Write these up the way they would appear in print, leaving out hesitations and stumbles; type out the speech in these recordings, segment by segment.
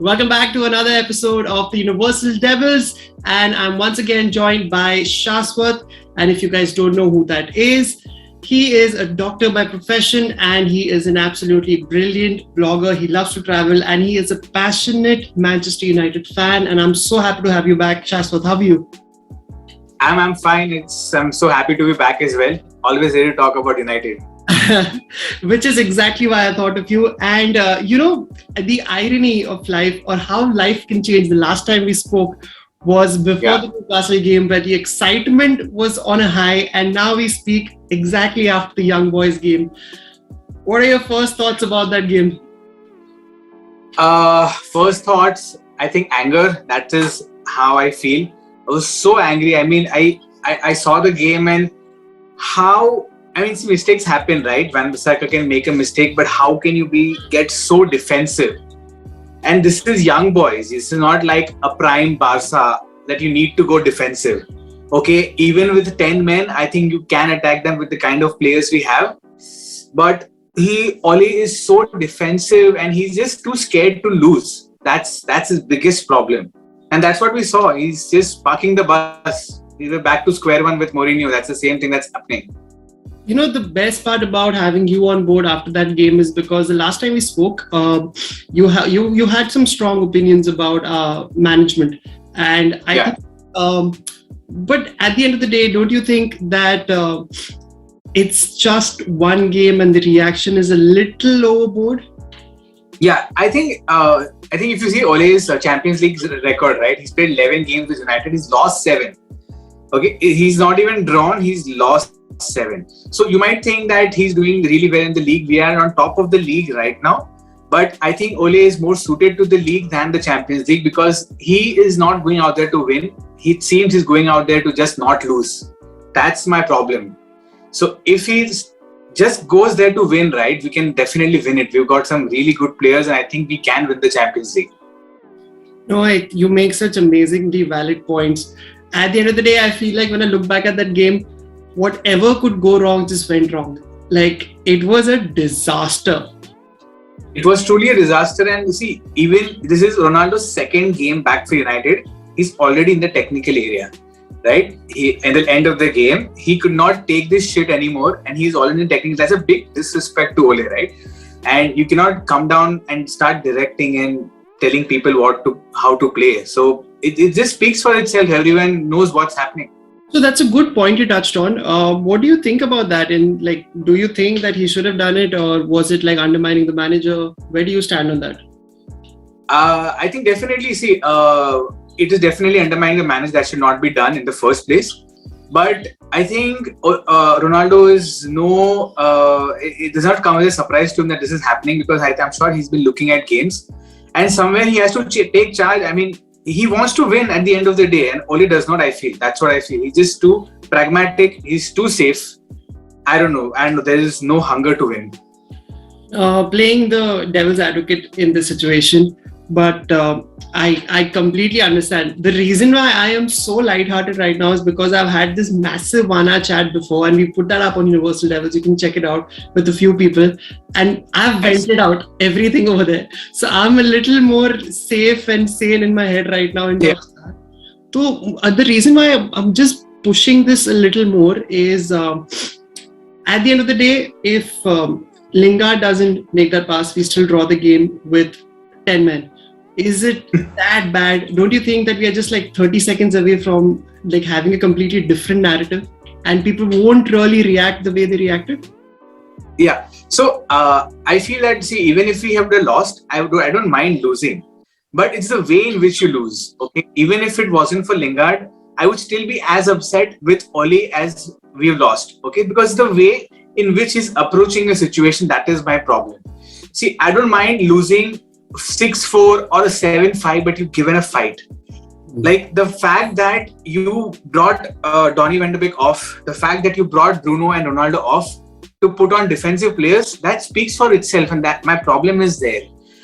Welcome back to another episode of the Universal Devils, and I'm once again joined by Shashvat. And if you guys don't know who that is, he is a doctor by profession and he is an absolutely brilliant blogger. He loves to travel and he is a passionate Manchester United fan. And I'm so happy to have you back, Shashvat. How are you? I'm fine. I'm so happy to be back as well. Always ready to talk about United. Which is exactly why I thought of you. And the irony of life, or how life can change. The last time we spoke was before the Newcastle game, where the excitement was on a high, and now we speak exactly after the Young Boys game. What are your first thoughts about that game? First thoughts, I think anger. That is how I feel. I was so angry. I mean, I saw the game and mistakes happen, right? Van Bissaka can make a mistake, but how can you get so defensive? And this is young boys. This is not like a prime Barca that you need to go defensive. Okay, even with 10 men, I think you can attack them with the kind of players we have. But Ole is so defensive and he's just too scared to lose. That's his biggest problem. And that's what we saw. He's just parking the bus. We were back to square one with Mourinho. That's the same thing that's happening. You know, the best part about having you on board after that game is because the last time we spoke, you had some strong opinions about management, and I think, but at the end of the day, don't you think that it's just one game and the reaction is a little overboard? Yeah, I think if you see Ole's Champions League record, right? He's played 11 games with United. He's lost 7. Okay, he's not even drawn. He's lost 7. So you might think that he's doing really well in the league. We are on top of the league right now. But I think Ole is more suited to the league than the Champions League because he is not going out there to win. It seems he's going out there to just not lose. That's my problem. So if he just goes there to win, right, we can definitely win it. We've got some really good players and I think we can win the Champions League. No, you make such amazingly valid points. At the end of the day, I feel like when I look back at that game, whatever could go wrong just went wrong. Like, it was a disaster. It was truly a disaster. And you see, even this is Ronaldo's second game back for United. He's already in the technical area, right? At the end of the game, he could not take this shit anymore. And he's already in the technical. That's a big disrespect to Ole, right? And you cannot come down and start directing and telling people how to play. So it just speaks for itself. Everyone knows what's happening. So that's a good point you touched on. What do you think about that? And do you think that he should have done it, or was it like undermining the manager? Where do you stand on that? I think definitely, it is definitely undermining the manager. That should not be done in the first place. But I think Ronaldo is it does not come as a surprise to him that this is happening because I'm sure he's been looking at games and somewhere he has to take charge. I mean, he wants to win at the end of the day and Ole does not, I feel. That's what I feel. He's just too pragmatic. He's too safe. I don't know. And there is no hunger to win. Playing the devil's advocate in this situation, but I completely understand. The reason why I am so lighthearted right now is because I've had this massive Wana chat before and we put that up on Universal Devils. You can check it out with a few people and I've vented out everything over there. So I'm a little more safe and sane in my head right now. So the reason why I'm just pushing this a little more is at the end of the day, if Lingard doesn't make that pass, we still draw the game with 10 men. Is it that bad? Don't you think that we are just 30 seconds away from having a completely different narrative and people won't really react the way they reacted? Yeah. So I feel that, even if we have lost, I don't mind losing. But it's the way in which you lose. Okay. Even if it wasn't for Lingard, I would still be as upset with Ole as we've lost. Okay. Because the way in which he's approaching the situation, that is my problem. See, I don't mind losing 6-4 or a 7-5, but you've given a fight. Like the fact that you brought Donny van de Beek off, the fact that you brought Bruno and Ronaldo off to put on defensive players, that speaks for itself, and that my problem is there.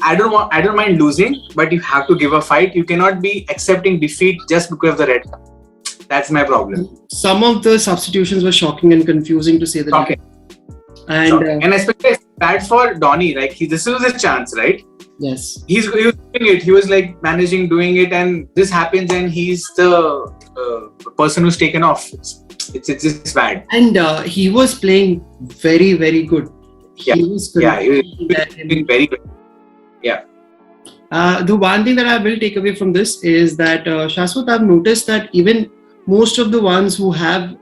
I don't mind losing, but you have to give a fight. You cannot be accepting defeat just because of the red card. That's my problem. Some of the substitutions were shocking and confusing to say the least. And especially bad for Donny. Like this was a chance, right? Yes. He was doing it. He was like managing, doing it, and this happens, and he's the person who's taken off. It's just bad. And he was playing very, very good. Yeah, He was yeah, he was controlling doing very well. Yeah. The one thing that I will take away from this is that Shashwat, I've noticed that even most of the ones who are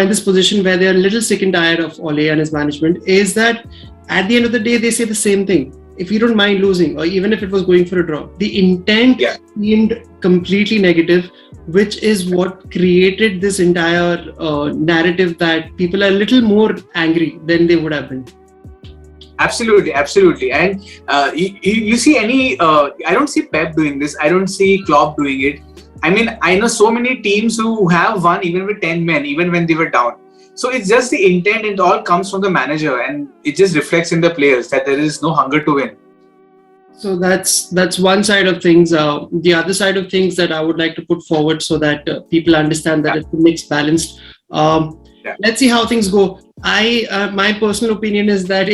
in this position where they're a little sick and tired of Ole and his management is that at the end of the day they say the same thing. If you don't mind losing, or even if it was going for a draw, the intent seemed completely negative, which is what created this entire narrative that people are a little more angry than they would have been. Absolutely. And you see I don't see Pep doing this. I don't see Klopp doing it. I mean, I know so many teams who have won even with 10 men, even when they were down. So it's just the intent. It all comes from the manager, and it just reflects in the players that there is no hunger to win. So that's one side of things. The other side of things that I would like to put forward so that people understand that it's a mixed balance. Let's see how things go. My personal opinion is that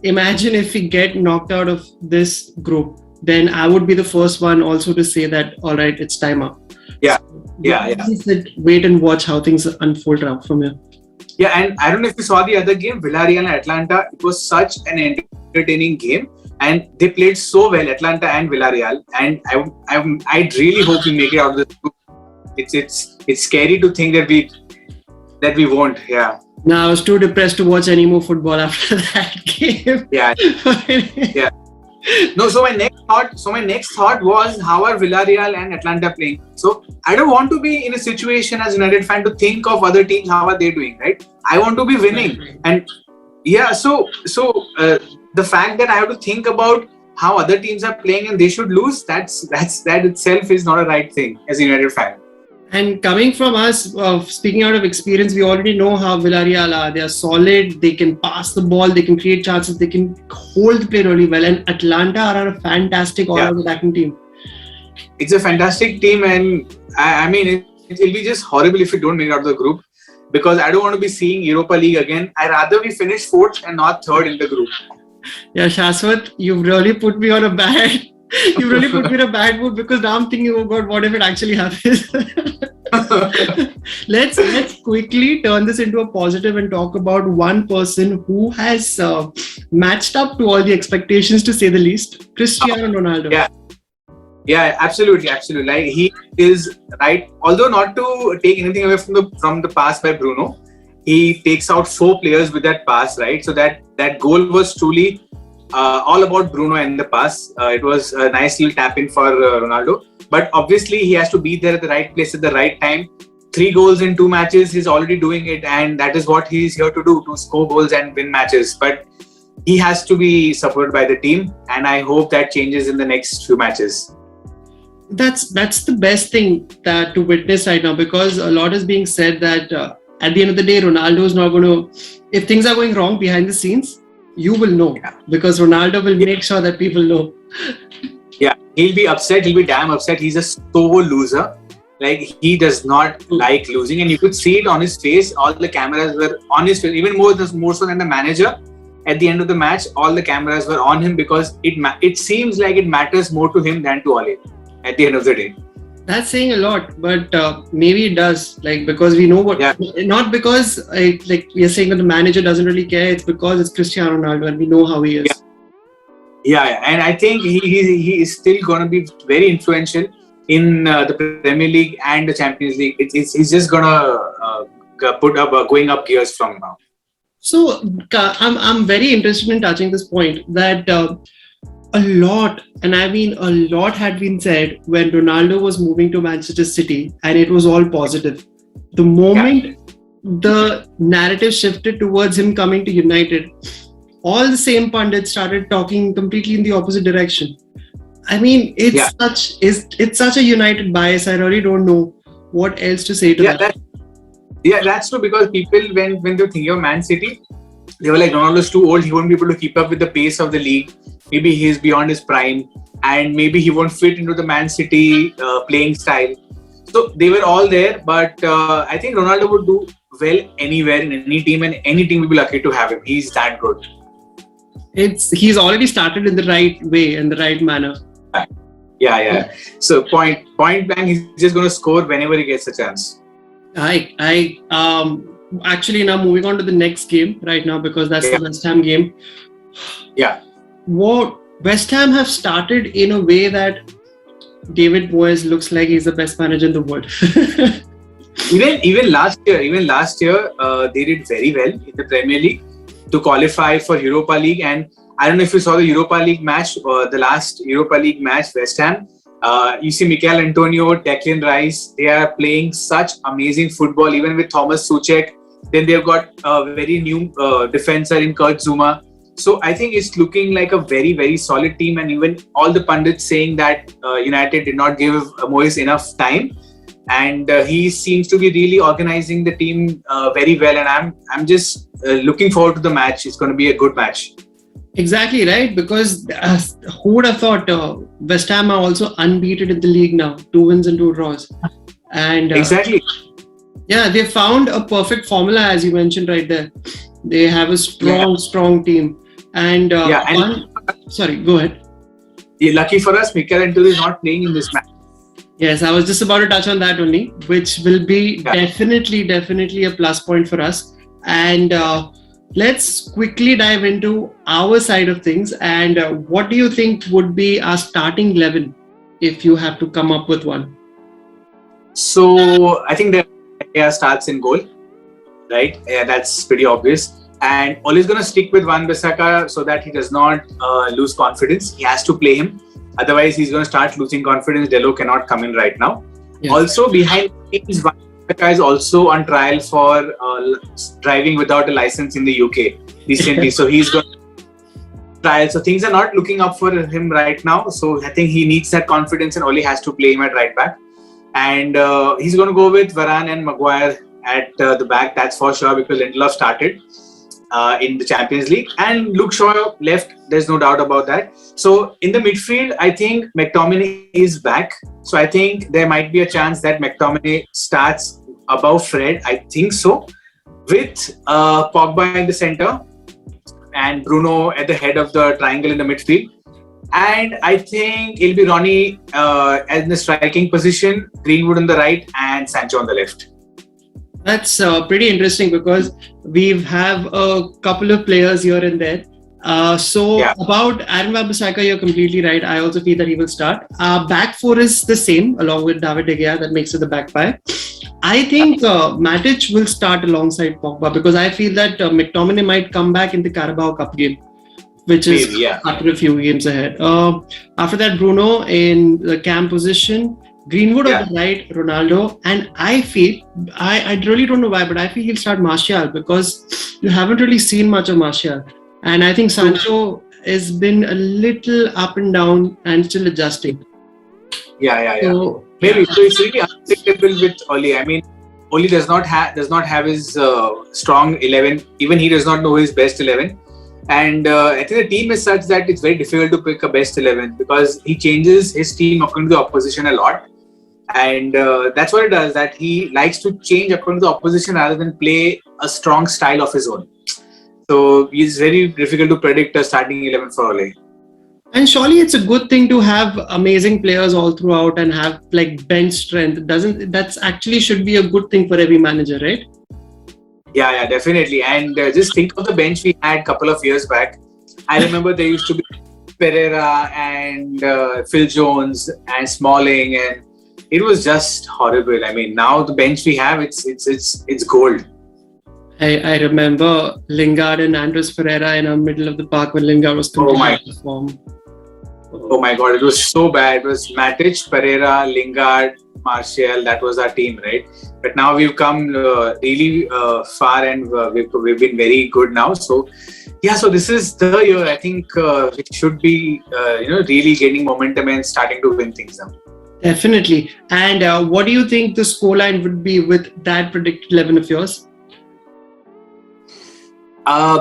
imagine if we get knocked out of this group, then I would be the first one also to say that, all right, it's time up. Wait and watch how things unfold from here. Yeah, and I don't know if you saw the other game, Villarreal and Atlanta. It was such an entertaining game, and they played so well, Atlanta and Villarreal. And I really hope we make it out of this group. It's scary to think that we won't. Yeah. No, I was too depressed to watch any more football after that game. Yeah. Yeah. No, so my next thought was, how are Villarreal and Atlanta playing? So I don't want to be in a situation as a United fan to think of other teams, how are they doing, right? I want to be winning. And yeah, so the fact that I have to think about how other teams are playing and they should lose, that itself is not a right thing as a United fan. And coming from us, speaking out of experience, we already know how Villarreal are. They are solid. They can pass the ball. They can create chances. They can hold the play really well. And Atlanta are a fantastic all-round attacking team. It's a fantastic team, and I mean, it'll be just horrible if we don't make it out of the group, because I don't want to be seeing Europa League again. I'd rather we finish fourth and not third in the group. Yeah, Shashwat, you've really put me on a bad. You really put me in a bad mood, because now I'm thinking, oh God, what if it actually happens? Let's quickly turn this into a positive and talk about one person who has matched up to all the expectations, to say the least. Cristiano Ronaldo. Yeah, absolutely. Like, he is right. Although not to take anything away from the pass by Bruno, he takes out 4 players with that pass, right? So that goal was truly all about Bruno and the pass. It was a nice little tap in for Ronaldo. But obviously, he has to be there at the right place at the right time. 3 goals in 2 matches, he's already doing it. And that is what he's here to do, to score goals and win matches. But he has to be supported by the team. And I hope that changes in the next few matches. That's the best thing to witness right now, because a lot is being said that at the end of the day, Ronaldo is not going to, if things are going wrong behind the scenes, you will know, because Ronaldo will make sure that people know. Yeah, he'll be upset. He'll be damn upset. He's a sore loser. Like, he does not like losing, and you could see it on his face. All the cameras were on his face, even more so than the manager. At the end of the match, all the cameras were on him, because it seems like it matters more to him than to Ole at the end of the day. That's saying a lot, but maybe it does, like, because we know what, not because like we are saying that the manager doesn't really care. It's because it's Cristiano Ronaldo and we know how he is. Yeah. And I think he is still going to be very influential in the Premier League and the Champions League. He's just going to put up going up gears from now. So I'm very interested in touching this point that a lot, and I mean a lot, had been said when Ronaldo was moving to Manchester City, and it was all positive. The moment the narrative shifted towards him coming to United, all the same pundits started talking completely in the opposite direction. I mean, it's such a United bias. I really don't know what else to say to that. That's true, because people, when they think of Man City, they were like, Ronaldo's too old. He won't be able to keep up with the pace of the league. Maybe he's beyond his prime, and maybe he won't fit into the Man City playing style. So they were all there, but I think Ronaldo would do well anywhere, in any team, and any team will be lucky to have him. He's that good. He's already started in the right way, in the right manner. Yeah. So point blank, he's just going to score whenever he gets a chance. I actually now moving on to the next game right now, because that's the West Ham game. Yeah. What West Ham have started in a way that David Moyes looks like he's the best manager in the world. even last year, they did very well in the Premier League to qualify for Europa League. And I don't know if you saw the Europa League match, the last Europa League match, West Ham. You see Mikel Antonio, Declan Rice, they are playing such amazing football, even with Thomas Soucek. Then they've got a very new defender in Kurt Zuma. So I think it's looking like a very, very solid team. And even all the pundits saying that United did not give Moyes enough time. And he seems to be really organizing the team very well. And I'm just looking forward to the match. It's going to be a good match. Exactly, right? Because who would have thought West Ham are also unbeaten in the league now, 2 wins and 2 draws. And exactly. Yeah, they found a perfect formula, as you mentioned right there. They have a strong team. And sorry, go ahead. Lucky for us, Mikel Antonio is not playing in this match. Yes, I was just about to touch on that only, which will be definitely a plus point for us. And let's quickly dive into our side of things. And what do you think would be our starting 11 if you have to come up with one? So I think the starts in goal, right? Yeah, that's pretty obvious. And Ole is going to stick with Wan-Bissaka so that he does not lose confidence. He has to play him. Otherwise, he's going to start losing confidence. Delo cannot come in right now. Yes. Also, behind things, Wan-Bissaka is also on trial for driving without a license in the UK recently. So he's going to trial. So things are not looking up for him right now. So I think he needs that confidence, and Ole has to play him at right back. And he's going to go with Varane and Maguire at the back. That's for sure, because Lindelof started in the Champions League, and Luke Shaw left. There's no doubt about that. So in the midfield, I think McTominay is back. So I think there might be a chance that McTominay starts above Fred. I think so, with Pogba in the center and Bruno at the head of the triangle in the midfield. And I think it'll be Ronnie in the striking position, Greenwood on the right, and Sancho on the left. That's pretty interesting, because we have a couple of players here and there. About Aaron Wan-Bissaka, you're completely right. I also feel that he will start. Back four is the same, along with David De Gea. That makes it the back five. I think Matic will start alongside Pogba, because I feel that McTominay might come back in the Carabao Cup game, which is after a few games ahead. After that, Bruno in the cam position, Greenwood on the right, Ronaldo, and I feel, I really don't know why, but I feel he'll start Martial, because you haven't really seen much of Martial. And I think Sancho has been a little up and down and still adjusting. So, maybe. So it's really unpredictable with Ole. I mean, Ole does not have his strong 11. Even he does not know his best 11. And I think the team is such that it's very difficult to pick a best 11, because he changes his team according to the opposition a lot. And that's what it does, that he likes to change according to the opposition rather than play a strong style of his own. So it's very difficult to predict a starting 11 for Ole. And surely it's a good thing to have amazing players all throughout and have like bench strength. That's actually should be a good thing for every manager, right? Yeah, definitely. And just think of the bench we had a couple of years back. I remember there used to be Pereira and Phil Jones and Smalling, and it was just horrible. I mean, now the bench we have, it's gold. I remember Lingard and Andres Pereira in the middle of the park when Lingard was completely out of form. Oh my God, it was so bad. It was Matic, Pereira, Lingard, Martial. That was our team, right? But now we've come really far, and we've been very good now. So so this is the year. I think it should be really gaining momentum and starting to win things now. Definitely. And what do you think the scoreline would be with that predicted 11 of yours?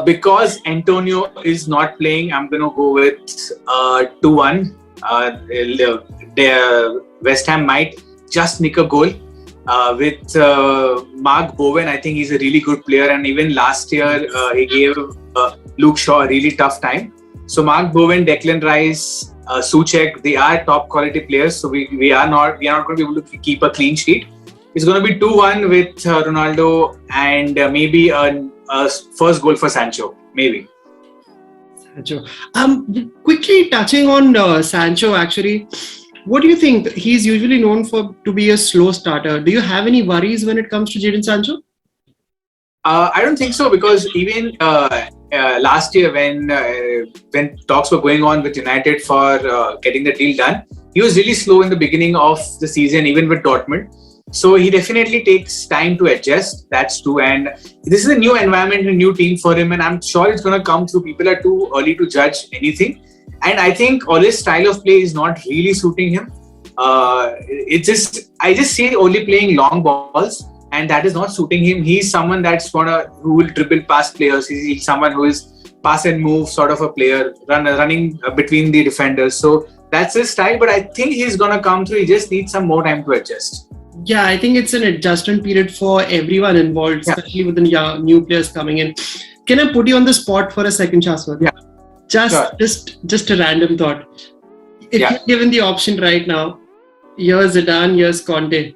Because Antonio is not playing, I'm going to go with 2-1. West Ham might just nick a goal. With Mark Bowen, I think he's a really good player. And even last year, he gave Luke Shaw a really tough time. So Mark Bowen, Declan Rice, Souček, they are top quality players. So we are not going to be able to keep a clean sheet. It's going to be 2-1 with Ronaldo and maybe a first goal for Sancho, maybe. Sancho. Quickly touching on Sancho, actually, what do you think? He's usually known to be a slow starter. Do you have any worries when it comes to Jadon Sancho? I don't think so, because even last year when talks were going on with United for getting the deal done, he was really slow in the beginning of the season, even with Dortmund. So he definitely takes time to adjust. That's true. And this is a new environment, a new team for him. And I'm sure it's going to come through. People are too early to judge anything. And I think Ole's style of play is not really suiting him. I just see Ole playing long balls, and that is not suiting him. He's someone who will dribble past players. He's someone who is pass and move sort of a player, running between the defenders. So that's his style. But I think he's going to come through. He just needs some more time to adjust. Yeah, I think it's an adjustment period for everyone involved, especially with the new players coming in. Can I put you on the spot for a second, Shashvat? Yeah. Just a random thought. If you're given the option right now, here's Zidane, here's Conte,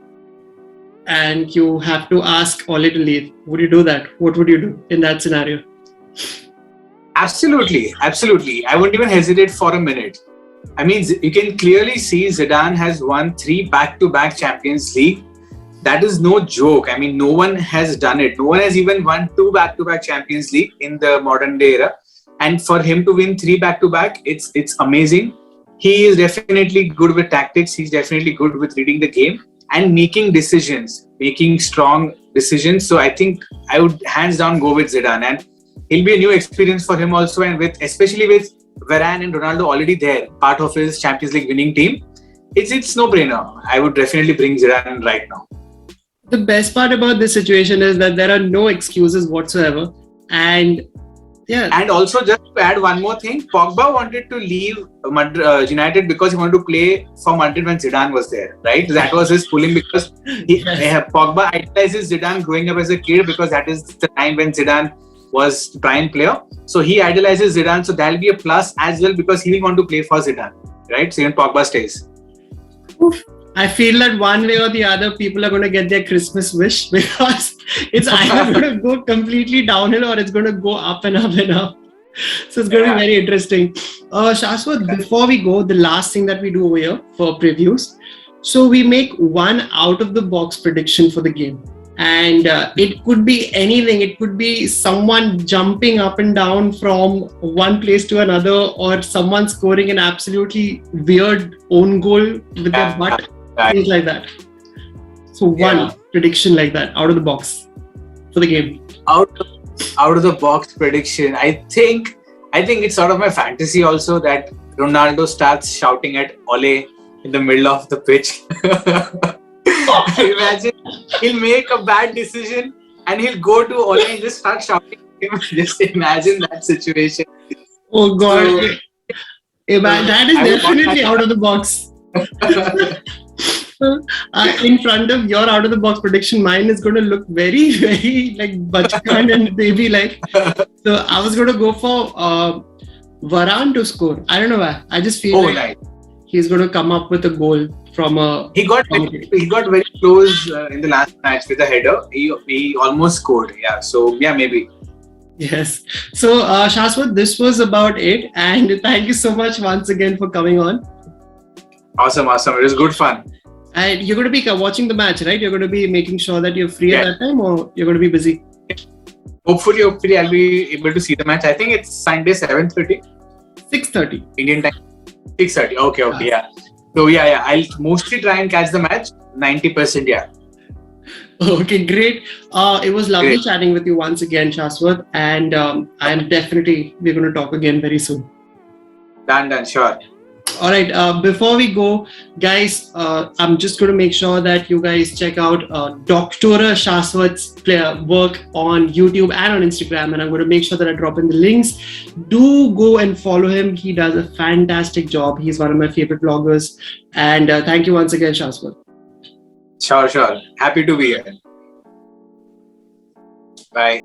and you have to ask Ole to leave, would you do that? What would you do in that scenario? Absolutely. I wouldn't even hesitate for a minute. I mean, you can clearly see Zidane has won 3 back-to-back Champions League. That is no joke. I mean, no one has done it. No one has even won 2 back-to-back Champions League in the modern day era. And for him to win 3 back-to-back, it's amazing. He is definitely good with tactics. He's definitely good with reading the game and making strong decisions. So I think I would hands down go with Zidane. And it'll be a new experience for him also. And especially with Varane and Ronaldo already there, part of his Champions League winning team, it's no brainer. I would definitely bring Zidane right now. The best part about this situation is that there are no excuses whatsoever. And also, just to add one more thing, Pogba wanted to leave United because he wanted to play for Madrid when Zidane was there, right? That was his pulling, because Pogba idolizes Zidane growing up as a kid, because that is the time when Zidane was the prime player. So he idolizes Zidane, so that'll be a plus as well, because he will want to play for Zidane, right? So even Pogba stays. I feel that one way or the other, people are going to get their Christmas wish, because it's either going to go completely downhill or it's going to go up and up and up. So it's going to be very interesting. Shashvat, before we go, the last thing that we do over here for previews. So we make one out-of-the-box prediction for the game. And it could be anything. It could be someone jumping up and down from one place to another, or someone scoring an absolutely weird own goal with their butt, things like that. So one prediction like that, out of the box for the game. Out of the box prediction. I think it's sort of my fantasy also, that Ronaldo starts shouting at Ole in the middle of the pitch. Imagine he'll make a bad decision and he'll go to Ole and just start shouting at him. Just imagine that situation. Oh God. That is definitely out of the box. In front of your out of the box prediction, mine is going to look very, very like bachkan and baby like. So I was going to go for Varane to score. I don't know why. I just feel he's going to come up with a goal from a. He got very close in the last match with a header. He almost scored. Yeah. So maybe. Yes. So Shashvat, this was about it, and thank you so much once again for coming on. Awesome. It was good fun. And you're going to be watching the match, right? You're going to be making sure that you're free at that time, or you're going to be busy? Hopefully I'll be able to see the match. I think it's Sunday 7:30. 6:30. Indian time. 6:30. Okay, yeah. So I'll mostly try and catch the match. 90%, yeah. Okay, great. It was lovely chatting with you once again, Shashvat. And we're going to talk again very soon. Done, sure. All right. Before we go, guys, I'm just going to make sure that you guys check out Dr. Shashwat's work on YouTube and on Instagram. And I'm going to make sure that I drop in the links. Do go and follow him. He does a fantastic job. He's one of my favorite bloggers. And thank you once again, Shashwat. Sure. Happy to be here. Bye.